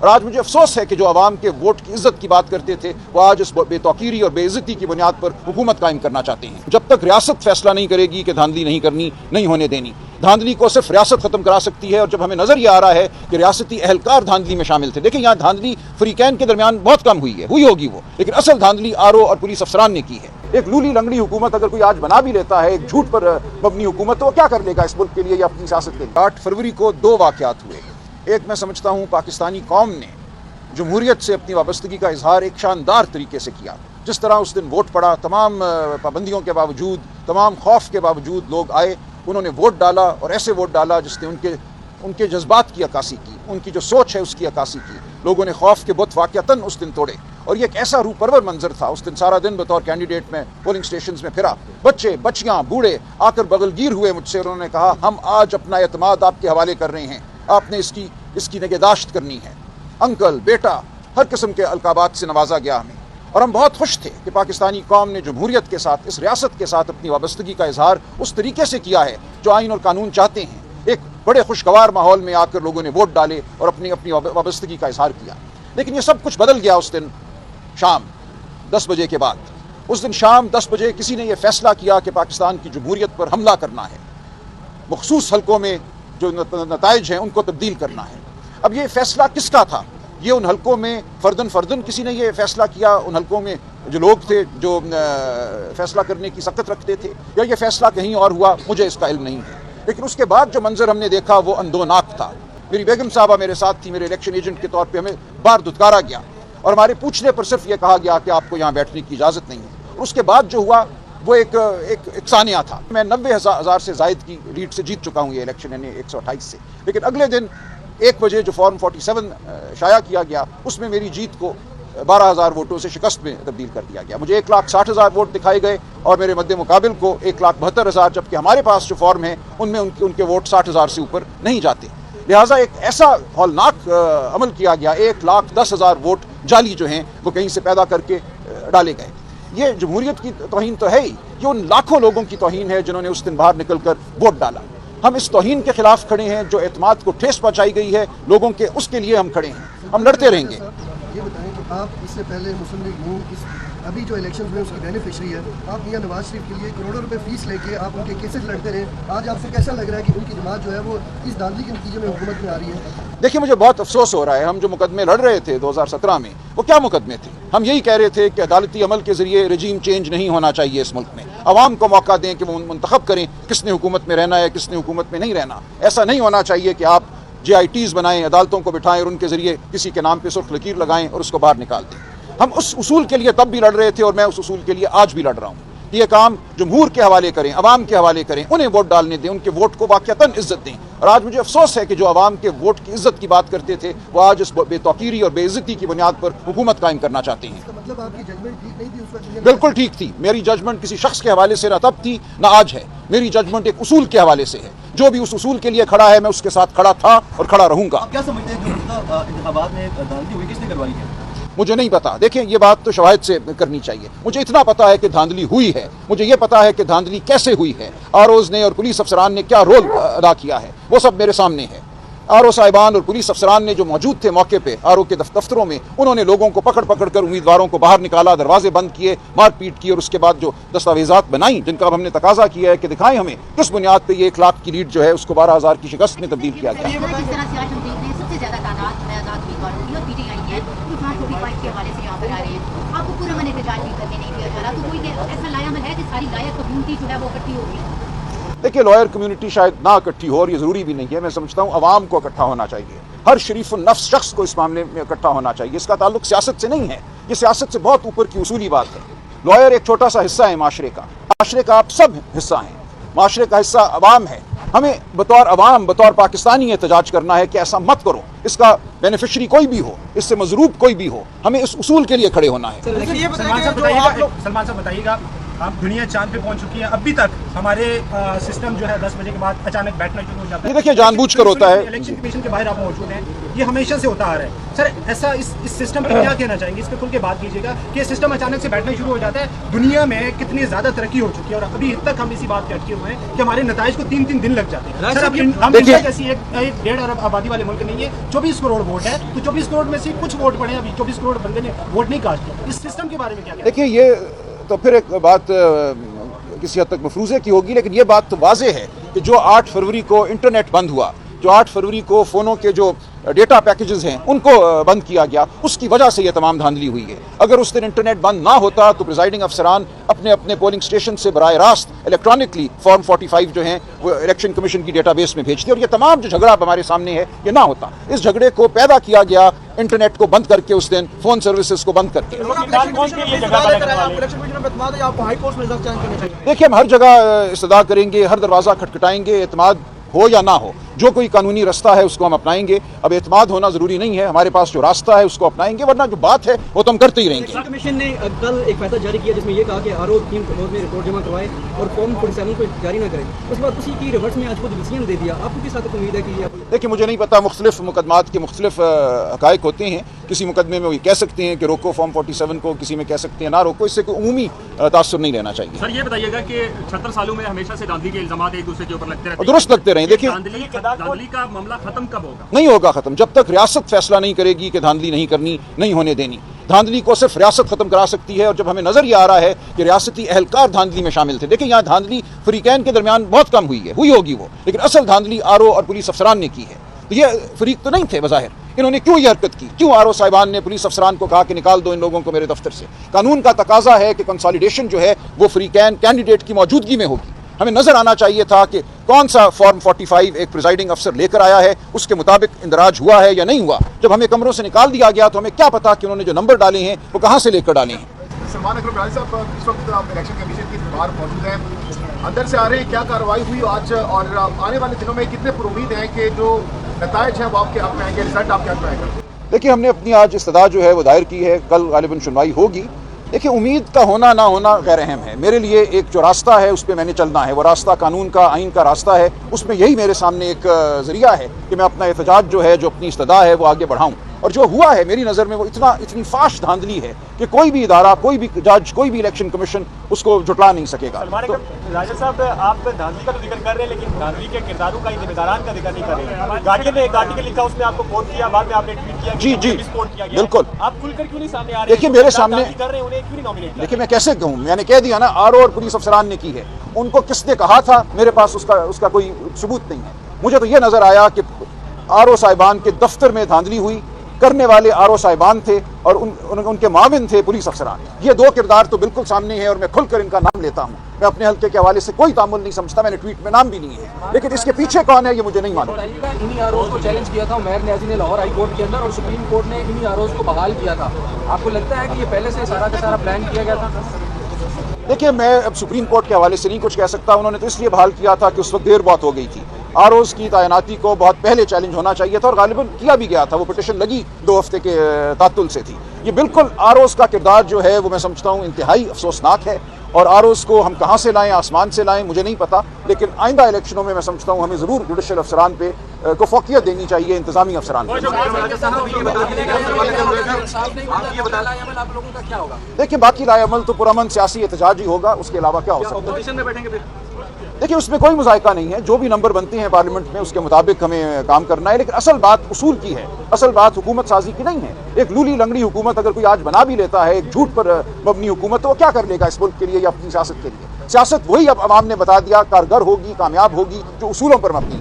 آج مجھے افسوس ہے کہ جو عوام کے ووٹ کی عزت کی بات کرتے تھے وہ آج اس بے توقیری اور بے عزتی کی بنیاد پر حکومت قائم کرنا چاہتے ہیں۔ جب تک ریاست فیصلہ نہیں کرے گی کہ دھاندلی نہیں کرنی، نہیں ہونے دینی، دھاندلی کو صرف ریاست ختم کرا سکتی ہے۔ اور جب ہمیں نظر یہ آ رہا ہے کہ ریاستی اہلکار دھاندلی میں شامل تھے، دیکھیں یہاں دھاندلی فریقین کے درمیان بہت کم ہوئی ہوگی وہ، لیکن اصل دھاندلی آر او اور پولیس افسران نے کی ہے۔ ایک لولی لنگڑی حکومت اگر کوئی آج بنا بھی لیتا ہے، ایک جھوٹ پر مبنی حکومت، تو وہ کیا کر لے گا اس ملک کے لیے یا اپنی سیاست کے لیے؟ 8 فروری کو 2 واقعات ہوئے۔ ایک میں سمجھتا ہوں پاکستانی قوم نے جمہوریت سے اپنی وابستگی کا اظہار ایک شاندار طریقے سے کیا۔ جس طرح اس دن ووٹ پڑا، تمام پابندیوں کے باوجود، تمام خوف کے باوجود لوگ آئے، انہوں نے ووٹ ڈالا اور ایسے ووٹ ڈالا جس نے ان کے جذبات کی عکاسی کی، ان کی جو سوچ ہے اس کی عکاسی کی۔ لوگوں نے خوف کے بت واقعتاً اس دن توڑے، اور یہ ایک ایسا روح پرور منظر تھا۔ اس دن سارا دن بطور کینڈیڈیٹ میں پولنگ سٹیشنز میں پھرا، بچے بچیاں بوڑھے آ کر بغلگیر ہوئے مجھ سے، انہوں نے کہا ہم آج اپنا اعتماد آپ کے حوالے کر رہے ہیں، آپ نے اس کی نگہداشت کرنی ہے۔ انکل، بیٹا، ہر قسم کے القابات سے نوازا گیا ہمیں، اور ہم بہت خوش تھے کہ پاکستانی قوم نے جمہوریت کے ساتھ، اس ریاست کے ساتھ اپنی وابستگی کا اظہار اس طریقے سے کیا ہے جو آئین اور قانون چاہتے ہیں۔ ایک بڑے خوشگوار ماحول میں آ کر لوگوں نے ووٹ ڈالے اور اپنی وابستگی کا اظہار کیا۔ لیکن یہ سب کچھ بدل گیا اس دن شام 10 بجے کے بعد۔ اس دن شام 10 بجے کسی نے یہ فیصلہ کیا کہ پاکستان کی جمہوریت پر حملہ کرنا ہے، مخصوص حلقوں میں جو نتائج ہیں ان کو تبدیل کرنا ہے۔ اب یہ فیصلہ کس کا تھا؟ یہ ان حلقوں میں فردن کسی نے یہ فیصلہ کیا، ان حلقوں میں جو لوگ تھے جو فیصلہ کرنے کی سخت رکھتے تھے، یا یہ فیصلہ کہیں اور ہوا؟ مجھے اس کا علم نہیں ہے۔ لیکن اس کے بعد جو منظر ہم نے دیکھا وہ اندوناک تھا۔ میری بیگم صاحبہ میرے ساتھ تھی، میرے الیکشن ایجنٹ کے طور پہ ہمیں باہر دھتکارا گیا، اور ہمارے پوچھنے پر صرف یہ کہا گیا کہ آپ کو یہاں بیٹھنے کی اجازت نہیں ہے۔ اور اس کے بعد جو ہوا وہ ایک سانیہ تھا۔ میں 90,000 سے زائد کی لیڈ سے جیت چکا ہوں یہ الیکشن، یعنی 128 سے، لیکن اگلے دن 1 بجے جو فارم 47 شائع کیا گیا اس میں میری جیت کو 12,000 ووٹوں سے شکست میں تبدیل کر دیا گیا۔ مجھے 1,60,000 ووٹ دکھائے گئے اور میرے مد مقابل کو 1,72,000، جبکہ ہمارے پاس جو فارم ہیں ان میں ان کے ووٹ 60,000 سے اوپر نہیں جاتے۔ لہٰذا ایک ایسا ہولناک عمل کیا گیا، 1,10,000 ووٹ جعلی جو ہیں وہ کہیں سے پیدا کر کے ڈالے گئے۔ یہ جمہوریت کی توہین تو ہے ہی، یہ ان لاکھوں لوگوں کی توہین ہے جنہوں نے اس دن باہر نکل کر ووٹ ڈالا۔ ہم اس توہین کے خلاف کھڑے ہیں، جو اعتماد کو ٹھیس پہنچائی گئی ہے لوگوں کے، اس کے لیے ہم کھڑے ہیں، ہم لڑتے رہیں گے۔ یہ بتائیں کہ آپ اس سے پہلے مسلم لیگ نون ابھی جو الیکشنز میں اس کی بینیفیشری ہے، آپ میاں نواز شریف کے لیے کروڑوں روپے فیس لے کے آپ ان کے کیسز لڑتے رہے، آج آپ سے کیسا لگ رہا ہے کہ ان کی جماعت جو ہے وہ اس دھاندلی کے نتیجے میں حکومت میں آ رہی ہے؟ دیکھیے مجھے بہت افسوس ہو رہا ہے، ہم جو مقدمے لڑ رہے تھے 2017 میں وہ کیا مقدمے تھے؟ ہم یہی کہہ رہے تھے کہ عدالتی عمل کے ذریعے رجیم چینج نہیں ہونا چاہیے اس ملک میں، عوام کو موقع دیں کہ وہ منتخب کریں کس نے حکومت میں رہنا ہے، کس نے حکومت میں نہیں رہنا۔ ایسا نہیں ہونا چاہیے کہ آپ JITs بنائیں، عدالتوں کو بٹھائیں اور ان کے ذریعے کسی کے نام پہ سرخ لکیر لگائیں اور اس کو باہر نکال دیں۔ ہم اس اصول کے لیے تب بھی لڑ رہے تھے اور میں اس اصول کے لیے آج بھی لڑ رہا ہوں۔ یہ کام جمہور کے حوالے کریں، عوام کے حوالے کریں، انہیں ووٹ ڈالنے دیں، ان کے ووٹ کو واقعتاً عزت دیں۔ اور آج مجھے افسوس ہے کہ جو عوام کے ووٹ کی عزت کی بات کرتے تھے وہ آج اس بے توقیری اور بے عزتی کی بنیاد پر حکومت قائم کرنا چاہتے ہیں۔ مطلب آپ کی ججمنٹ ٹھیک نہیں تھی اس وقت؟ بالکل ٹھیک تھی، میری ججمنٹ کسی شخص کے حوالے سے نہ تب تھی نہ آج ہے، میری ججمنٹ ایک اصول کے حوالے سے ہے۔ جو بھی اس اصول کے لیے کھڑا ہے میں اس کے ساتھ کھڑا تھا اور کھڑا رہوں گا۔ آپ کیا سمجھتے ہیں جو انتخابات میں دھاندلی ہوئی کس نے کروائی ہے؟ مجھے نہیں پتا، دیکھیں یہ بات تو شواہد سے کرنی چاہیے۔ مجھے اتنا پتا ہے کہ دھاندلی ہوئی ہے، مجھے یہ پتا ہے کہ دھاندلی کیسے ہوئی ہے، آروز نے اور پولیس افسران نے کیا رول ادا کیا ہے، وہ سب میرے سامنے ہے۔ RO صاحبان اور پولیس افسران نے جو موجود تھے موقع پہ RO کے دفتروں میں، انہوں نے لوگوں کو پکڑ کر امیدواروں کو باہر نکالا، دروازے بند کیے، مار پیٹ کی، اور اس کے بعد جو دستاویزات بنائیں جن کا اب ہم نے تقاضا کیا ہے کہ دکھائیں ہمیں کس بنیاد پہ یہ 1 لاکھ کی لیڈ جو ہے اس کو 12,000 کی شکست میں تبدیل کیا گیا۔ جس طرح سے آج ہم دیکھ رہے ہیں سب سے زیادہ تعداد میں آزاد امیدواروں کی اور PTI ہے جو 45 کے حوالے سے یہاں پر آ رہے ہیں، آپ کو پورا من احتجاج بھی کرنے نہیں دیا جا رہا، تو کوئی ایسا لایا عمل ہے کہ ساری لائر کمیونٹی جو ہے وہ اکٹھی ہوگی؟ دیکھیے لائر کمیونٹی شاید نہ اکٹھی ہو، اور یہ ضروری بھی نہیں ہے، میں سمجھتا ہوں عوام کو اکٹھا ہونا چاہیے، ہر شریف النفس شخص کو اس معاملے میں اکٹھا ہونا چاہیے۔ اس کا تعلق سیاست سے نہیں ہے، یہ سیاست سے بہت اوپر کی اصولی بات ہے۔ لائر ایک چھوٹا سا حصہ ہے معاشرے کا آپ سب حصہ ہیں، معاشرے کا حصہ عوام ہے۔ ہمیں بطور عوام، بطور پاکستانی احتجاج کرنا ہے کہ ایسا مت کرو، اس کا بینیفیشری کوئی بھی ہو، اس سے مضروب کوئی بھی ہو، ہمیں اس اصول کے لیے کھڑے ہونا ہے۔ سلمان صاحب بتائیے گا अब दुनिया चांद पे पहुंच चुकी है, अभी तक हमारे सिस्टम जो है 10 बजे के बाद अचानक बैठना शुरू हो जाता है। ये देखिए जानबूझकर होता है। इलेक्शन कमीशन के बाहर आप मौजूद हैं, ये हमेशा से होता आ रहा है। सर ऐसा इस सिस्टम पर क्या कहना चाहेंगे, इस पर खुल के बात कीजिएगा कि ये सिस्टम अचानक से बैठना शुरू हो जाता है। दुनिया में कितनी ज़्यादा तरक्की हो चुकी है और अभी तक हम इसी बात पे अटके हुए हैं कि हमारे नताइज को 3-3 दिन लग जाते हैं। सर अब हम इंडिया जैसी एक 1.5 अरब आबादी वाले मुल्क नहीं है, 24 करोड़ वोट है, तो 24 करोड़ में से कुछ वोट पड़े, अभी 24 करोड़ बंदे ने वोट नहीं कास्ट किया। इस सिस्टम के बारे में क्या कहना? देखिए ये तो फिर एक बात किसी हद तक मफरूज़े की होगी, लेकिन ये बात तो वाज़ेह है कि जो 8 फरवरी को इंटरनेट बंद हुआ, जो 8 फरवरी को फ़ोनों के जो डेटा पैकेजेस हैं उनको बंद किया गया, उसकी वजह से ये तमाम धांधली हुई है। अगर उस दिन इंटरनेट बंद ना होता तो प्रिजाइडिंग अफसरान अपने अपने पोलिंग स्टेशन से बराह रास्त इलेक्ट्रॉनिकली फॉर्म 45 जो हैं वो इलेक्शन कमीशन की डेटाबेस में भेजते, और ये तमाम जो झगड़ा अब हमारे सामने है ये ना होता। इस झगड़े को पैदा किया गया इंटरनेट को बंद करके, उस दिन फ़ोन सर्विसेज को बंद करके। देखिए हम हर जगह इस्तदा करेंगे, हर दरवाज़ा खटखटाएंगे, एतमाद हो या ना हो, जो कोई कानूनी रास्ता है उसको हम अपनाएंगे। अब एतमाद होना ज़रूरी नहीं है, हमारे पास जो रास्ता है उसको अपनाएंगे, वरना जो बात है वो तो हम करते ही रहेंगे। इलेक्शन कमीशन ने कल एक फैसला जारी किया जिसमें ये कहा कि आरओ टीम में रिपोर्ट जमा करवाए और फॉर्म 47 को जारी न करें। उसके बाद उसी की रिवर्स में आज खुद डिसीजन दे दिया। आपको किस हद तक उम्मीद है कि ये? देखिए मुझे नहीं पता, मुख्तलिफ मुकदमात के मुख्तलिफ हक़ाइक़ होते हैं। किसी मुकदमे में वो ये कह सकते हैं कि रोको फॉर्म 47 को, किसी में कह सकते हैं ना रोको। इससे कोई उमूमी तासुर नहीं रहना चाहिए। सर ये बताइएगा कि 76 सालों में हमेशा से धांधली के इल्जामात एक दूसरे के ऊपर लगते रहते हैं, दुरुस्त लगते रहे। देखिए धांधली का मामला खत्म कब होगा? नहीं होगा ख़त्म जब तक रियासत फैसला नहीं करेगी कि धांधली नहीं करनी, नहीं होने देनी। धांधली को सिर्फ रियासत ख़त्म करा सकती है, और जब हमें नज़र ये आ रहा है कि रियासती एहलकार धांधली में शामिल थे। देखिए यहाँ धांधली फरीकैन के दरमियान बहुत कम हुई है, हुई होगी वो, लेकिन असल धांधली आरओ और पुलिस अफसरान ने की है। तो ये फरीक तो नहीं थे बज़ाहिर, इन्होंने क्यों ये हरकत की? क्यों आरओ साहिबान ने पुलिस अफसरान को कहा कि निकाल दो इन लोगों को मेरे दफ्तर से? कानून का तकाजा है कि कंसोलिडेशन जो है वो फरीकैन कैंडिडेट की मौजूदगी में होगी। हमें नज़र आना चाहिए था कि कौन सा फॉर्म 45 एक प्रिजाइडिंग अफसर लेकर आया है, उसके मुताबिक इंदराज हुआ है या नहीं हुआ। जब हमें कमरों से निकाल दिया गया तो हमें क्या पता कि उन्होंने जो नंबर डाले हैं वो कहाँ से लेकर डाले हैं। सलमान अकरम राजी साहब, इस वक्त आप इलेक्शन कमीशन की बाहर मौजूद हैं, अंदर से आ रहे हैं, क्या कार्रवाई हुई आज और आने वाले दिनों में कितने पुरुमीद हैं कि जो नताइज हैं वो आपके हक में आएंगे, रिजल्ट आपके हक में आएगा? देखिए हमने अपनी आज इस्तदा जो है वो दायर की है, कल गालिबन सुनवाई होगी। देखिए उम्मीद का होना ना होना गैर अहम है। मेरे लिए एक जो रास्ता है उस पर मैंने चलना है, वो रास्ता कानून का, आइन का रास्ता है। उसमें यही मेरे सामने एक ज़रिया है कि मैं अपना एहतजाज जो है, जो अपनी इस्तदा है वो आगे बढ़ाऊँ। और जो हुआ है मेरी नज़र में वो इतनी फाश धांधली है कि कोई भी इदारा, कोई भी जज, कोई भी इलेक्शन कमीशन उसको जुटला नहीं सकेगा। तो राजा साहब आप धांधली का तो जिक्र कर रहे हैं, लेकिन धांधली के किरदारों का, जिम्मेदारान का जिक्र नहीं कर रहे। गार्डियन ने एक आर्टिकल लिखा, उसमें आपको कोट किया, बाद में आपने ट्वीट किया, जी जी बिल्कुल। आप खुलकर क्यों नहीं सामने आ रहे? देखिए मेरे सामने कर रहे हैं, उन्हें क्यों नहीं नॉमिनेट? देखिए मैं कैसे कहूँ, मैंने कह दिया ना, आरओ और पुलिस अफसरान ने की है। उनको किसने कहा था, मेरे पास उसका कोई सबूत नहीं है। मुझे तो ये नज़र आया कि आरओ साहिबान के दफ्तर में धांधली हुई, करने वाले आरओ साहिबान थे और उनके माविन थे पुलिस अफसरान। ये दो किरदार तो बिल्कुल सामने हैं और मैं खुलकर इनका नाम लेता हूँ। मैं अपने हल्के के हवाले से कोई तामुल नहीं समझता, मैंने ट्वीट में नाम भी नहीं है, लेकिन इसके पीछे कौन है ये मुझे नहीं मालूम। इन्हीं आरओज़ को चैलेंज किया था उमैर न्याज़ी ने लाहौर हाई कोर्ट के अंदर, और सुप्रीम कोर्ट ने इन्हीं आरओज़ को बहाल किया था। आपको लगता है कि ये पहले से सारा का सारा प्लान किया गया था? देखिए मैं अब सुप्रीम कोर्ट के हवाले से नहीं कुछ कह सकता। उन्होंने तो इसलिए बहाल किया था कि उस वक्त देर बहुत हो गई थी। आरओज़ की तैनाती को बहुत पहले चैलेंज होना चाहिए था और गालिबन किया भी गया था। वो पिटिशन लगी 2 हफ्ते के तातुल से थी। ये बिल्कुल आरओज़ का किरदार जो है वो मैं समझता हूँ इंतहाई अफसोसनाक है, और आरओज़ को हम कहाँ से लाएं, आसमान से लाएं, मुझे नहीं पता। लेकिन आइंदा इलेक्शनों में मैं समझता हूँ हमें ज़रूर जुडिशल अफसरान पे को फोकियत देनी चाहिए, इंतजामी अफसरान पे। देखिए बाकी लाएअमल तो पुरअमन सियासी एहतजाज ही होगा, उसके अलावा क्या हो सकता है। देखिए उसमें कोई मुज़ायका नहीं है, जो भी नंबर बनते हैं पार्लियामेंट में उसके मुताबिक हमें काम करना है। लेकिन असल बात उसूल की है, असल बात हुकूमत साजी की नहीं है। एक लूली लंगड़ी हुकूमत अगर कोई आज बना भी लेता है, एक झूठ पर मबनी हुकूमत, तो वो क्या कर लेगा इस मुल्क के लिए या अपनी सियासत के लिए? सियासत वही अब अवाम ने बता दिया कारगर होगी, कामयाब होगी जो उसूलों पर मबनी।